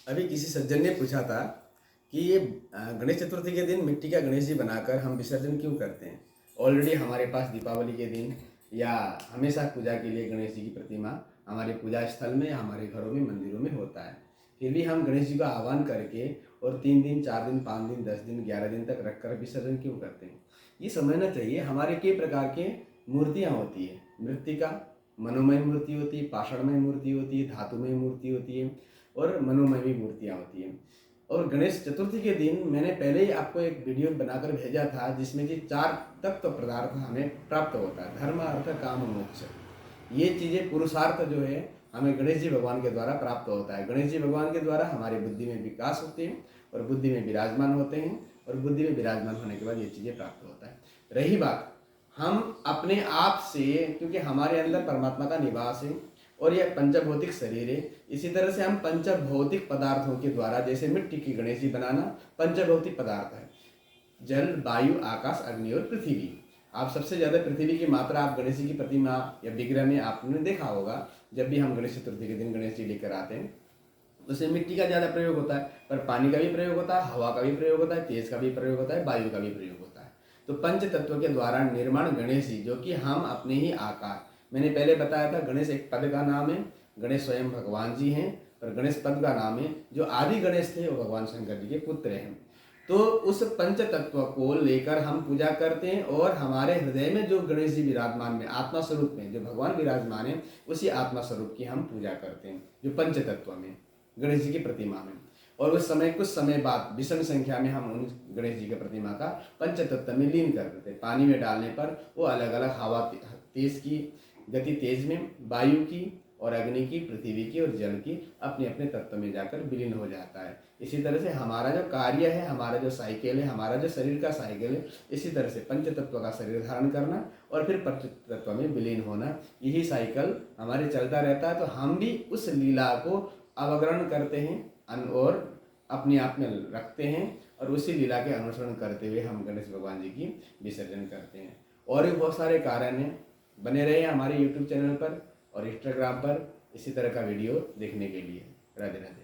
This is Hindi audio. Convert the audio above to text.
अभी किसी सज्जन ने पूछा था कि ये गणेश चतुर्थी के दिन मिट्टी का गणेश जी बनाकर हम विसर्जन क्यों करते हैं। ऑलरेडी हमारे पास दीपावली के दिन या हमेशा पूजा के लिए गणेश जी की प्रतिमा हमारे पूजा स्थल में या हमारे घरों में मंदिरों में होता है। फिर भी हम गणेश जी का आह्वान करके और 3 दिन 4 दिन 5 दिन 10 दिन 11 दिन तक रखकर विसर्जन क्यों करते हैं। ये समझना चाहिए हमारे कई प्रकार के मूर्तियाँ होती है। मृत्तिका मनोमय मूर्ति होती है, पाषाणमय मूर्ति होती है, धातुमय मूर्ति होती है और मनोमय भी मूर्तियाँ होती हैं। और गणेश चतुर्थी के दिन मैंने पहले ही आपको एक वीडियो बनाकर भेजा था जिसमें कि 4 तत्व पदार्थ हमें प्राप्त होता है, धर्म अर्थ काम मोक्ष। ये चीज़ें पुरुषार्थ जो है हमें गणेश जी भगवान के द्वारा प्राप्त होता है। गणेश जी भगवान के द्वारा हमारी बुद्धि में विकास होते हैं और बुद्धि में विराजमान होते हैं और बुद्धि में विराजमान होने के बाद ये चीज़ें प्राप्त होता है। रही बात हम अपने आप से, क्योंकि हमारे अंदर परमात्मा का निवास है और यह पंचभौतिक शरीर है, इसी तरह से हम पंचभौतिक पदार्थों के द्वारा, जैसे मिट्टी की गणेश जी बनाना पंचभौतिक पदार्थ है, जल वायु आकाश अग्नि और पृथ्वी। आप सबसे ज़्यादा पृथ्वी की मात्रा आप गणेश जी की प्रतिमा या विग्रह में आपने देखा होगा। जब भी हम गणेश चतुर्थी के दिन गणेश जी लेकर आते हैं उसमें मिट्टी का ज़्यादा प्रयोग होता है, पर पानी का भी प्रयोग होता है, हवा का भी प्रयोग होता है, तेज का भी प्रयोग होता है, वायु का भी प्रयोग होता है। तो पंच तत्व के द्वारा निर्माण गणेश जी, जो कि हम अपने ही आकार, मैंने पहले बताया था गणेश एक पद का नाम है, गणेश स्वयं भगवान जी हैं, पर गणेश पद का नाम है। जो आदि गणेश थे वो भगवान शंकर जी के पुत्र हैं। तो उस पंच तत्व को लेकर हम पूजा करते हैं और हमारे हृदय में जो गणेश जी विराजमान में आत्मा स्वरूप में जो भगवान विराजमान है उसी आत्मा स्वरूप की हम पूजा करते हैं, जो पंच तत्व में गणेश जी की प्रतिमा में। और उस समय कुछ समय बाद विषम संख्या में हम उन गणेश जी की प्रतिमा का पंच तत्व में लीन कर देते हैं। पानी में डालने पर वो अलग अलग हवा तेज की गति तेज में, वायु की और अग्नि की, पृथ्वी की और जल की अपने अपने तत्व में जाकर विलीन हो जाता है। इसी तरह से हमारा जो कार्य है, हमारा जो साइकिल है, हमारा जो शरीर का साइकिल है, इसी तरह से पंच तत्व का शरीर धारण करना और फिर पंच तत्व में विलीन होना, यही साइकिल हमारे चलता रहता है। तो हम भी उस लीला को अवग्रहण करते हैं और अपने आप में रखते हैं और उसी लीला के अनुसरण करते हुए हम गणेश भगवान जी की विसर्जन करते हैं। और भी बहुत सारे कारण हैं। बने रहे हमारे YouTube चैनल पर और इंस्टाग्राम पर इसी तरह का वीडियो देखने के लिए। राधे राधे।